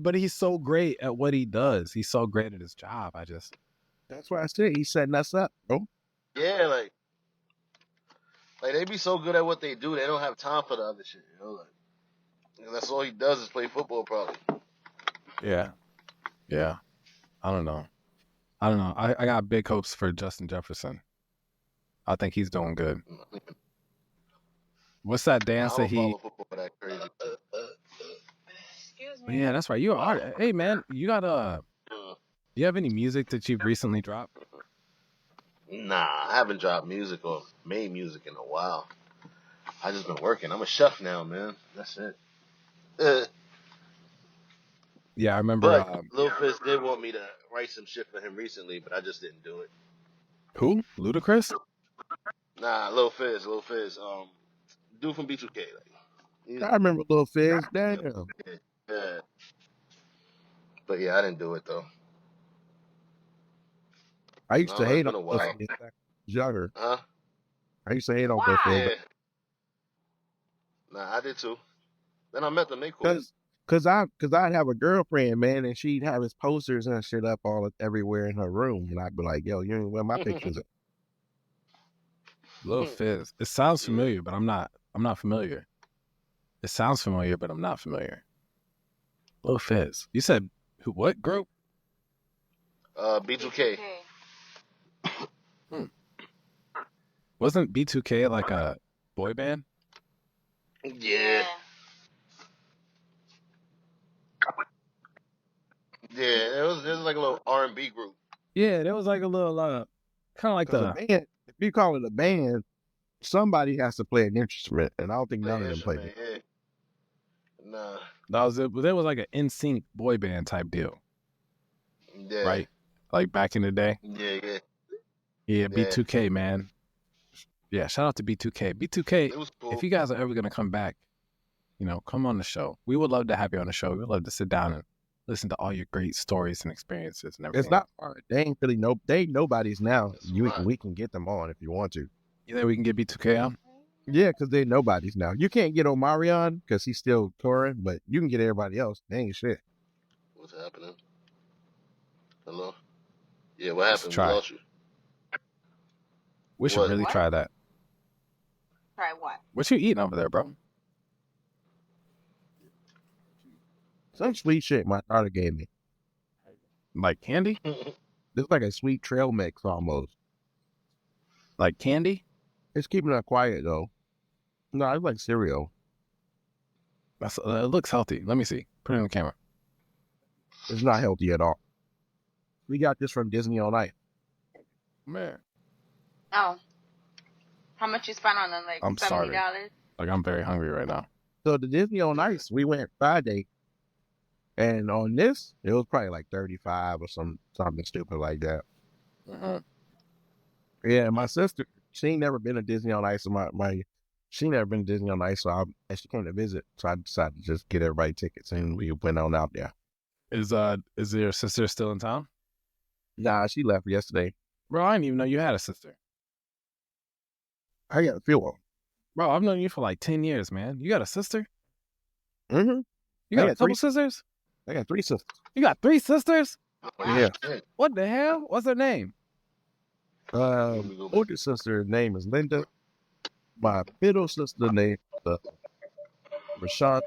but he's so great at what he does. He's so great at his job. That's why I said he's setting us up, bro. Yeah, like they be so good at what they do, they don't have time for the other shit. You know, like and that's all he does is play football, probably. Yeah. I don't know. I got big hopes for Justin Jefferson. I think he's doing good. What's that dance that I he? don't follow football that crazy. Excuse me. Yeah, that's right. You're an artist. Hey, man, you got do you have any music that you've recently dropped? Nah, I haven't dropped music or made music in a while. I just been working. I'm a chef now, man. That's it. Yeah, I remember. But Lil Fizz did want me to write some shit for him recently, but I just didn't do it. Who? Ludacris? Nah, Lil Fizz. Dude from B2K. I remember Lil Fizz. Damn. Yeah. But yeah, I didn't do it though. I used to hate it's been on a Lil while. Fizz younger. Huh? I used to hate on Why? Buffalo. Yeah. Nah, I did too. Then I met them. They cool. Cause I'd have a girlfriend, man, and she'd have his posters and shit up everywhere in her room, and I'd be like, "Yo, you ain't where my pictures at?" Lil Fizz. It sounds familiar, but I'm not familiar. It sounds familiar, but I'm not familiar. Lil Fizz. You said what group? B2K. Wasn't B2K like a boy band? Yeah. Yeah, it was like a little R&B group. Yeah, there was like a little kind of like Because a band, if you call it a band, somebody has to play an instrument, and I don't think none of them played it. Yeah. Nah. that was it. There was like an NSYNC boy band type deal, Yeah. right? Like back in the day. Yeah. Yeah, B2K, man. Yeah, shout out to B2K. B2K, It was cool. if you guys are ever going to come back, come on the show. We would love to have you on the show. We would love to sit down and listen to all your great stories and experiences and everything. It's not hard. They ain't really they ain't nobody's now. We can get them on if you want to. You think we can get B2K on? Yeah, because they're nobody's now. You can't get Omarion because he's still touring, but you can get everybody else. They ain't shit. What's happening? Hello? Yeah, what happened? We try. lost you. We should really try that. Try what? What you eating over there, bro? Some sweet shit my daughter gave me. Like candy? It's like a sweet trail mix almost. Like candy? It's keeping her quiet though. No, it's like cereal. It looks healthy. Let me see. Put it on the camera. It's not healthy at all. We got this from Disney on Ice. Man. Oh. How much you spent on them? Like I'm $70? starving. Like I'm very hungry right now. So the Disney on Ice, we went Friday. And on this, it was probably like 35 or something stupid like that. Yeah, my sister, she ain't never been to Disney on Ice. So she never been to Disney on Ice, and she came to visit. So I decided to just get everybody tickets, and we went on out there. Is your sister still in town? Nah, she left yesterday. Bro, I didn't even know you had a sister. I got a few of them. Bro, I've known you for like 10 years, man. You got a sister? Mm-hmm. You got a couple sisters? I got 3 sisters. You got 3 sisters? Yeah. What the hell? What's her name? Older sister's name is Linda. My middle sister name is Rashad.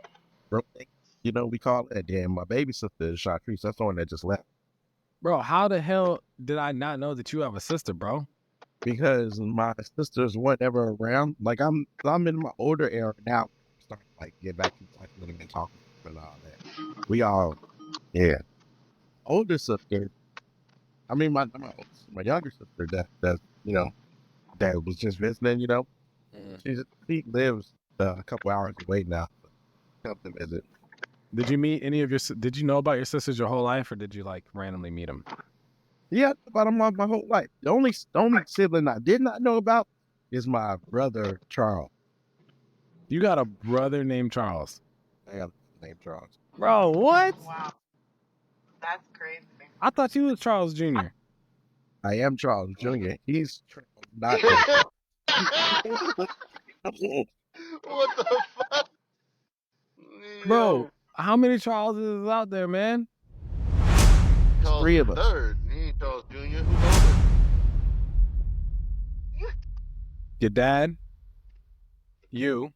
We call it. And my baby sister is Chartrice. That's the one that just left. Bro, how the hell did I not know that you have a sister, bro? Because my sisters weren't ever around. Like I'm in my older era now. Starting to like get back to like living and talking and all that. We all, yeah. Older sister. I mean my younger sister that that was just visiting. She lives a couple hours away now. Come to visit. Did you meet any of your? Did you know about your sisters your whole life, or did you like randomly meet them? Yeah, about them my whole life. The only sibling I did not know about is my brother Charles. You got a brother named Charles? I got a name Charles. Bro, what? Wow. That's crazy. I thought you was Charles Jr. I am Charles Jr. He's not. What the fuck? Bro, how many Charleses is out there, man? Charles 3 of us. Third. He ain't Charles Jr. Who's older? Your dad, you,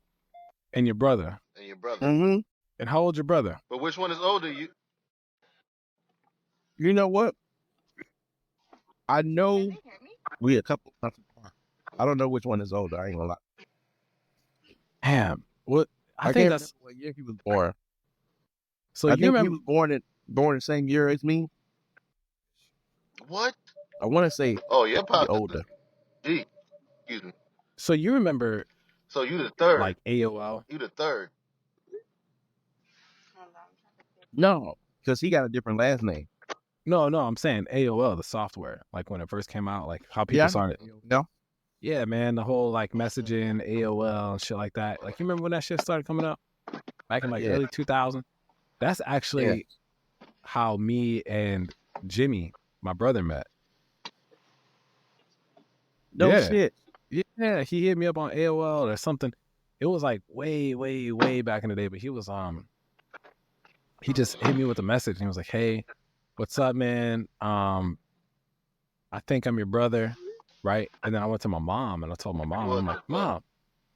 and your brother. And your brother. Mm-hmm. And how old's your brother? But which one is older? You know what? I know Can they hear me? we a couple months apart. I don't know which one is older. I ain't gonna lie. Damn. What? I think can't that's remember what year he was born. so. I You think remember? he was born the same year as me. What? I want to say Oh, your pop older. Gee, excuse me. So you remember So you the third. like AOL? You the third. Hold on. No, because he got a different last name. No, I'm saying AOL, the software, like when it first came out, like how people started. No. Yeah, man, the whole like messaging, AOL and shit like that. Like you remember when that shit started coming up back in like early 2000? That's actually how me and Jimmy, my brother, met. No Yeah. shit. Yeah, he hit me up on AOL or something. It was like way back in the day, but he just hit me with a message and he was like, "Hey, what's up, man? I think I'm your brother, right?" And then I went to my mom and I told my mom, I'm like, "Mom,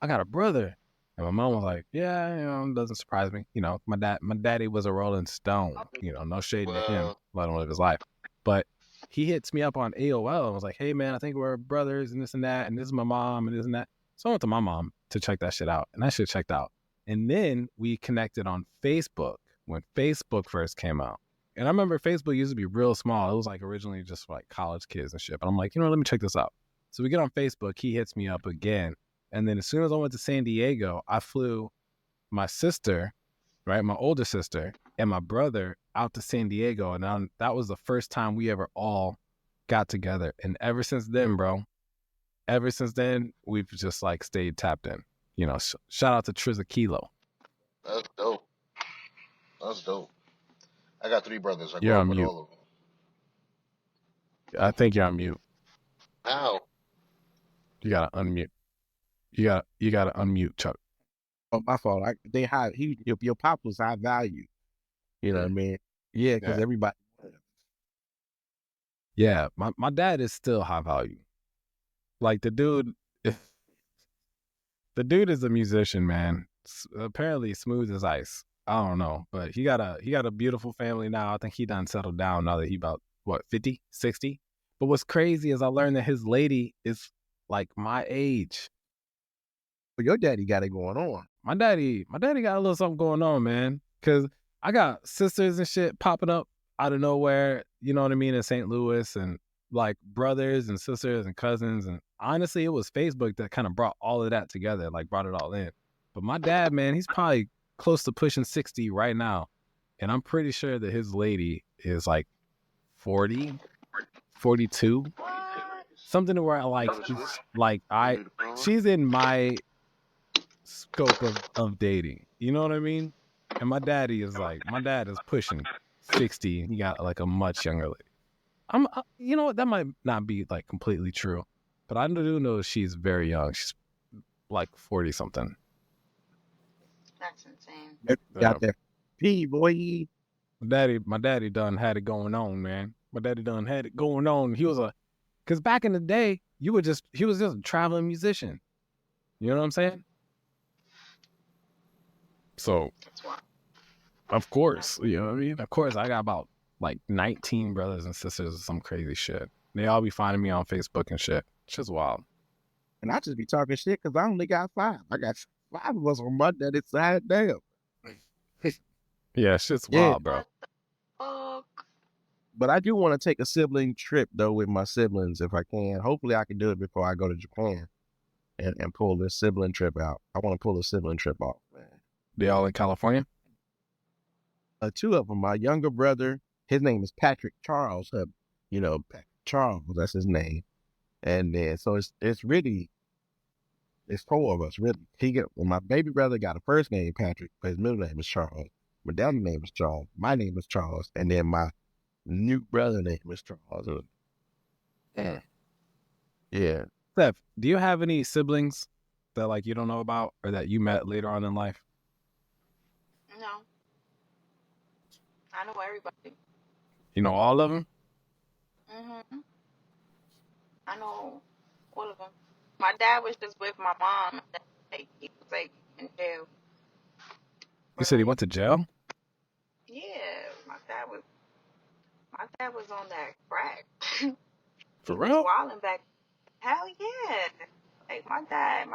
I got a brother." And my mom was like, "Yeah, it doesn't surprise me. My daddy was a Rolling Stone. No shade to him, let him live his life." But he hits me up on AOL and was like, "Hey man, I think we're brothers and this and that, and this is my mom and this and that." So I went to my mom to check that shit out, and that shit checked out. And then we connected on Facebook when Facebook first came out. And I remember Facebook used to be real small. It was like originally just for like college kids and shit. But I'm like, let me check this out. So we get on Facebook. He hits me up again. And then as soon as I went to San Diego, I flew my sister, right, my older sister, and my brother out to San Diego. And that was the first time we ever all got together. And ever since then, bro, we've just like stayed tapped in. Shout out to Trizakilo. That's dope. That's dope. I got 3 brothers. I grew You're up on with mute. all of them. I think you're on mute. How? You gotta unmute. You gotta unmute, Chuck. Oh, my fault. Your pop was high value. You know what I mean? Yeah, because Yeah. everybody. Yeah, my dad is still high value. Like the dude is a musician, man. Apparently smooth as ice. I don't know, but he got a beautiful family now. I think he done settled down now that he about 50, 60. But what's crazy is I learned that his lady is like my age. But your daddy got it going on. My daddy got a little something going on, man. Cause I got sisters and shit popping up out of nowhere, you know what I mean, in St. Louis, and like brothers and sisters and cousins. And honestly, it was Facebook that kind of brought all of that together, like brought it all in. But my dad, man, he's probably close to pushing 60 right now. And I'm pretty sure that his lady is like 40, 42. Something to where she's in my scope of dating. You know what I mean? And my dad is pushing 60 and he got like a much younger lady. You know what? That might not be like completely true, but I do know she's very young. She's like 40 something. That's insane. Got that P, boy. My daddy done had it going on, man. My daddy done had it going on. Because back in the day, he was just a traveling musician. You know what I'm saying? So, of course, you know what I mean? Of course, I got about like 19 brothers and sisters or some crazy shit. They all be finding me on Facebook and shit. It's just wild. And I just be talking shit because I only got 5. I got 5 of us on my daddy's side. Damn. Yeah, shit's wild, bro. But I do want to take a sibling trip, though, with my siblings if I can. Hopefully, I can do it before I go to Japan and pull this sibling trip out. I want to pull a sibling trip off, man. They all in California? 2 of them. My younger brother, his name is Patrick Charles. Patrick Charles, that's his name. And then, so it's 4 of us, really. My baby brother got a first name, Patrick, but his middle name is Charles. My dad's name is Charles. My name is Charles. And then my new brother name is Charles. Yeah. Steph, do you have any siblings that like you don't know about or that you met later on in life? No. I know everybody. You know all of them? Mhm. I know all of them. My dad was just with my mom. Like, he was like in jail. You said he went to jail? Yeah, my dad was on that crack. For He was real? wilding back. Hell yeah. Like my dad,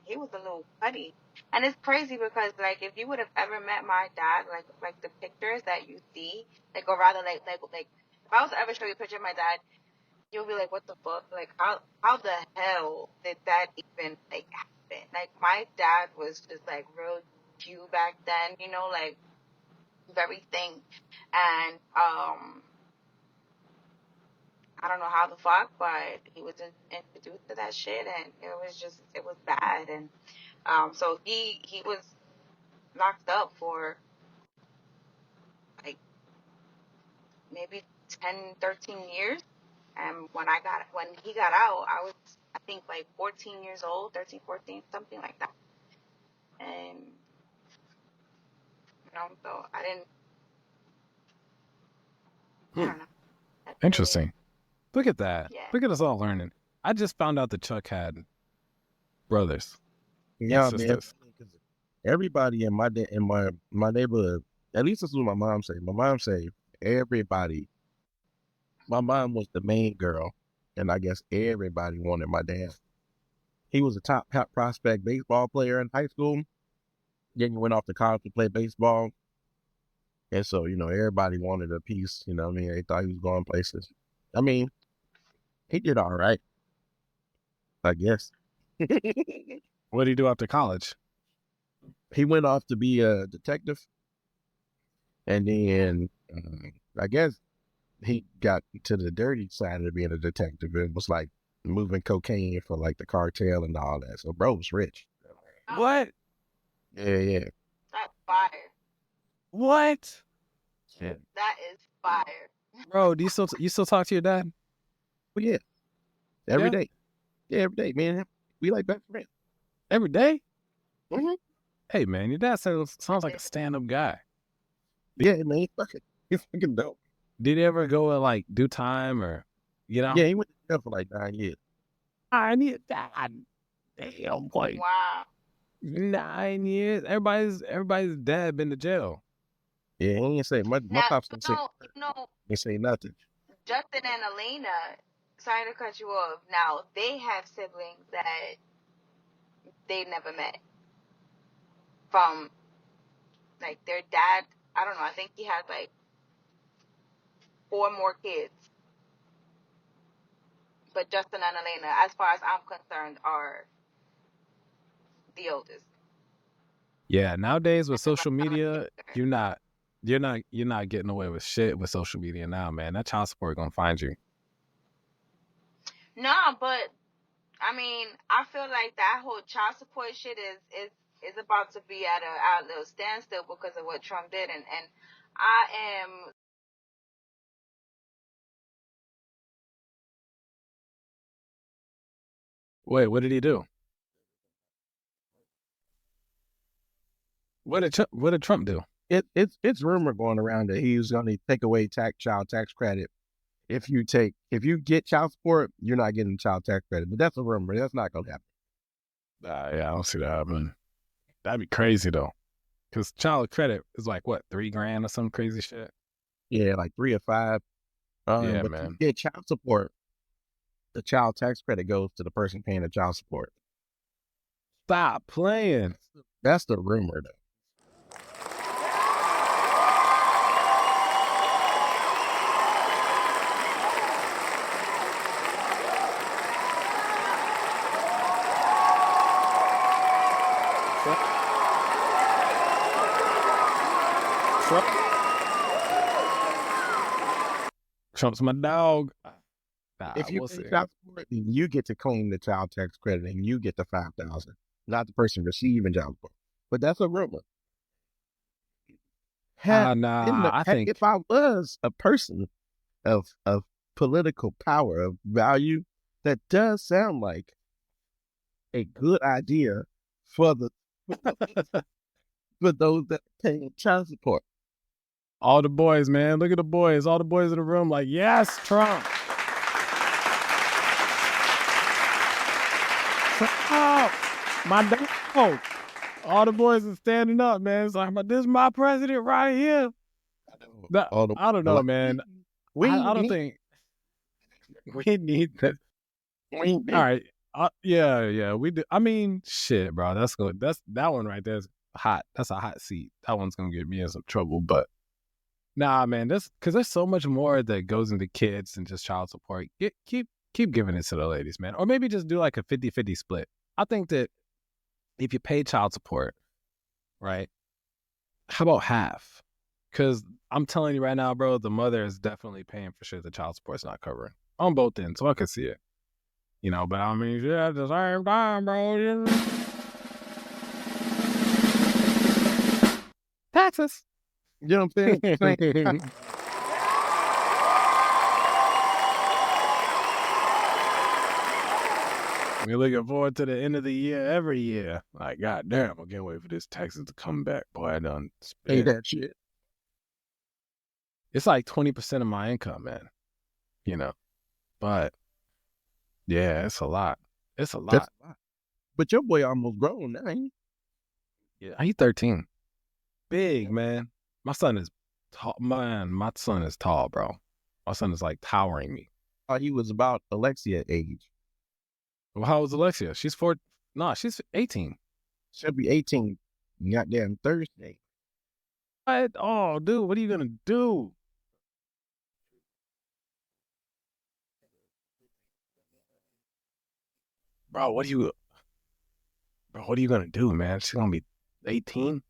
he was a little putty. And it's crazy because like if you would have ever met my dad, like the pictures that you see, like or rather like if I was to ever show you a picture of my dad, you'll be like, what the fuck? Like how the hell did that even like happen? Like my dad was just like real Jew back then, like very thing. And I don't know how the fuck, but he was introduced to that shit, and it was bad. And so he was locked up for like maybe 10, 13 years. And when he got out, I was, I think, like 14 years old, 13, 14, something like that. And, so I don't know. That's really- Interesting. Look at that. Yeah. Look at us all learning. I just found out that Chuck had brothers. Yeah, and man. sisters. Everybody in my neighborhood, at least this is what my mom said. My mom said everybody. My mom was the main girl, and I guess everybody wanted my dad. He was a top prospect baseball player in high school. Then he went off to college to play baseball. And so, everybody wanted a piece, I mean? They thought he was going places. I mean, he did all right, I guess. What did he do after college? He went off to be a detective. And then, I guess he got to the dirty side of being a detective. It was like moving cocaine for like the cartel and all that. So bro was rich. What? Yeah. That's fire. What? Yeah. That is fire. Bro, do you still talk to your dad? Well, yeah. Every Yeah? day. Yeah, every day, man. We like best friends. Every day? Mhm. Hey, man, your dad sounds like a stand-up guy. Yeah, man. He's fucking dope. Did he ever go and like do time or, Yeah, he went to jail for like 9 years. I need dad. Damn, boy. Wow. 9 years. Everybody's dad been to jail. Yeah, he ain't say my Now, pops didn't say, no, didn't say nothing. Justin and Elena, sorry to cut you off. Now, they have siblings that they never met. From, like, their dad, I don't know, I think he had, like, 4 more kids. But Justin and Elena, as far as I'm concerned, are the oldest. Yeah, nowadays with social media, you're not getting away with shit with social media now, man. That child support gonna find you. Nah, but I mean, I feel like that whole child support shit is about to be at a little standstill because of what Trump did, and I am. Wait, what did he do? What did Trump do? It's rumor going around that he's going to take away child tax credit. If you get child support, you're not getting child tax credit. But that's a rumor. That's not going to happen. Yeah, I don't see that happening. That'd be crazy though, because child credit is like what, $3,000 or some crazy shit. Yeah, like 3 or 5. Yeah, but man. to get child support, the child tax credit goes to the person paying the child support. Stop playing. That's the rumor, though. Trump's my dog. If you we'll pay see. child support, then you get to claim the child tax credit and you get the $5,000, not the person receiving child support. But that's a rumor. I think if I was a person of political power, of value, that does sound like a good idea for for those that pay child support. all the boys, man. Look at the boys. All the boys in the room like, yes, Trump. Trump, my dog. All the boys are standing up, man. It's like, this is my president right here. I don't know, man. I don't think we need that. All right. Yeah, we do. I mean, shit, bro. That's good. That one right there is hot. That's a hot seat. That one's gonna get me in some trouble. But nah, man. Because there's so much more that goes into kids and just child support. Keep giving it to the ladies, man. Or maybe just do like a 50-50 split. I think that if you pay child support, right? How about half? Because I'm telling you right now, bro, the mother is definitely paying for shit the child support's not covering on both ends, so I can see it. You know, but I mean, yeah, at the same time, bro. Taxes. You know what I'm saying? We're looking forward to the end of the year every year. Like, goddamn, I can't wait for this Texas to come back. Boy, I done Hey, spent. that shit. It's like 20% of my income, man. You know, but yeah, it's a lot. It's a lot. That's a lot. But your boy almost grown now, ain't Yeah, he's 13. Big, man. My son is tall. Man, my son is tall, bro. My son is like towering me. he? He was about Alexia age. Well, how old is Alexia? She's 4. No, she's 18. She'll be 18 goddamn Thursday. What? Oh, dude, what are you gonna do? Bro, what are you gonna do, man? She's gonna be 18.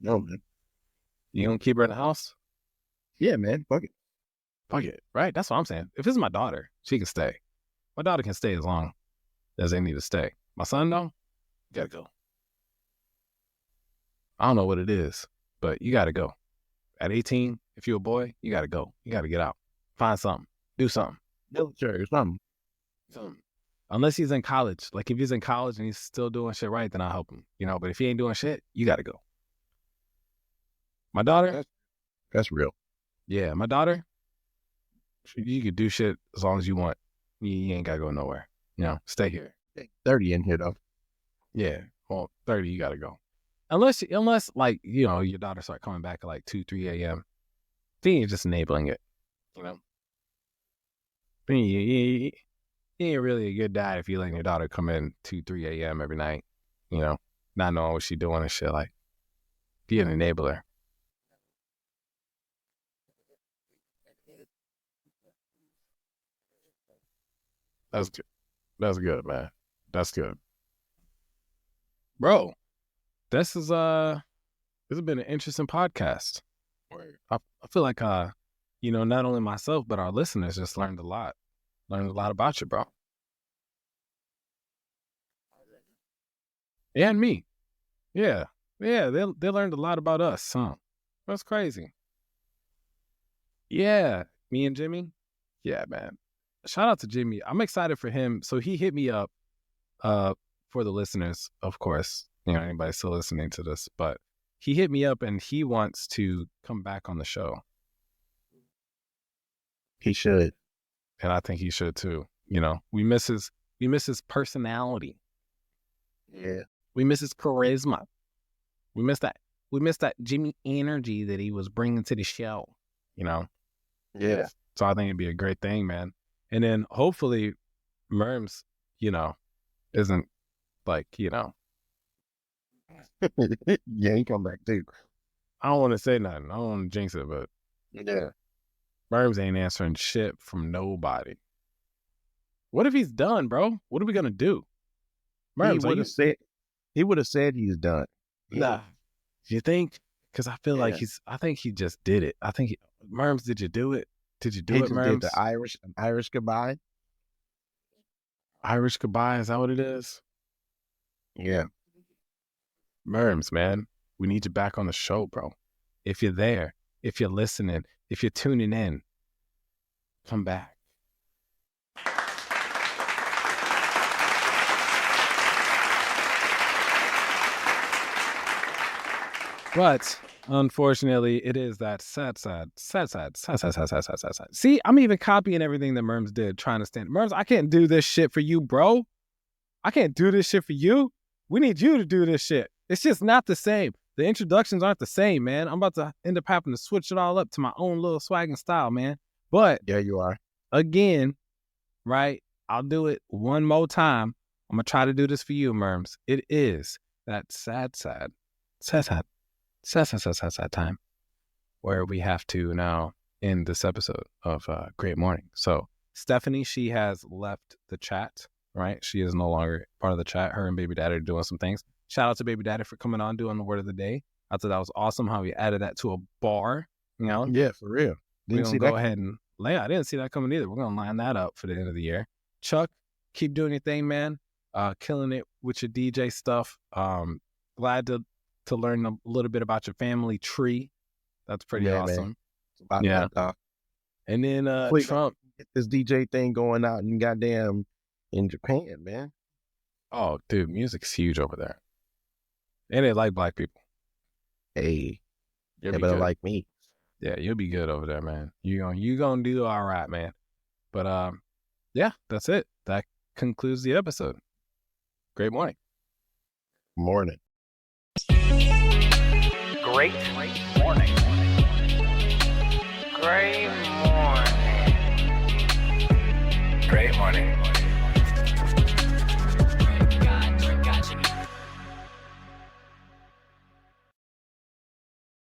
No, man. You gonna keep her in the house? Yeah, man. Fuck it. Fuck it, right? That's what I'm saying. If it's my daughter, she can stay. My daughter can stay as long as they need to stay. My son, though, you gotta go. I don't know what it is, but you gotta go. At 18, if you're a boy, you gotta go. You gotta get out. Find something. Do something. Military or something. Unless he's in college. Like, if he's in college and he's still doing shit right, then I'll help him. You know, but if he ain't doing shit, you gotta go. My daughter? That's real. Yeah, my daughter, you could do shit as long as you want. You ain't gotta go nowhere. You know, stay here. 30 in here, though. Yeah, well, 30, you gotta go. Unless like, you know, your daughter start coming back at like 2, 3 a.m. Then you're just enabling it, you know? Then you ain't really a good dad if you letting your daughter come in 2, 3 a.m. every night, you know, not knowing what she's doing and shit. Like, be an enabler. That's good. That's good, man. That's good. Bro, this has been an interesting podcast. I feel like you know, not only myself but our listeners just learned a lot about you, bro. And me. Yeah, they learned a lot about us, huh? That's crazy. Yeah, me and Jimmy. Yeah, man. Shout out to Jimmy. I'm excited for him. So he hit me up for the listeners, of course. You know, anybody still listening to this, but he hit me up and he wants to come back on the show. He should. And I think he should too. You know, we miss his personality. Yeah. We miss his charisma. We miss that Jimmy energy that he was bringing to the show, you know? Yeah. So I think it'd be a great thing, man. And then hopefully Merms, you know, isn't like, you know. Yeah, he come back too. I don't want to say nothing. I don't want to jinx it, but Yeah. Merms ain't answering shit from nobody. What if he's done, bro? What are we gonna do? Merms, he would have said he's done. Nah. You think? Because I feel like Yeah. I think he just did it. I think Merms, did you do it? Did you do He it, just Merms? did the Irish goodbye. Irish goodbye, is that what it is? Yeah. Merms, man, we need you back on the show, bro. If you're there, if you're listening, if you're tuning in, come back. But unfortunately, it is that sad. See, I'm even copying everything that Merms did, trying to stand. Merms, I can't do this shit for you, bro. I can't do this shit for you. We need you to do this shit. It's just not the same. The introductions aren't the same, man. I'm about to end up having to switch it all up to my own little swag and style, man. But Yeah, you are. again, right? I'll do it one more time. I'm gonna try to do this for you, Merms. It is that sad time where we have to now end this episode of Great Morning. So Stephanie, she has left the chat, right? She is no longer part of the chat. Her and Baby Daddy are doing some things. Shout out to Baby Daddy for coming on, doing the word of the day. I thought that was awesome how he added that to a bar, you know? Yeah, for real. We're Didn't going see to go that. ahead and lay out. I didn't see that coming either. We're going to line that up for the end of the year. Chuck, keep doing your thing, man. Killing it with your DJ stuff. Glad to learn a little bit about your family tree. That's pretty Yeah, awesome. man. It's about Yeah. that, And then Please. Trump. Get this DJ thing going out and goddamn in Japan, man. Oh, dude, music's huge over there. And they like black people. Hey, You'll they be better good. like me. Yeah, you'll be good over there, man. You gonna do all right, man. But yeah, that's it. That concludes the episode. Great morning. Morning. Great morning. Great morning. Great morning.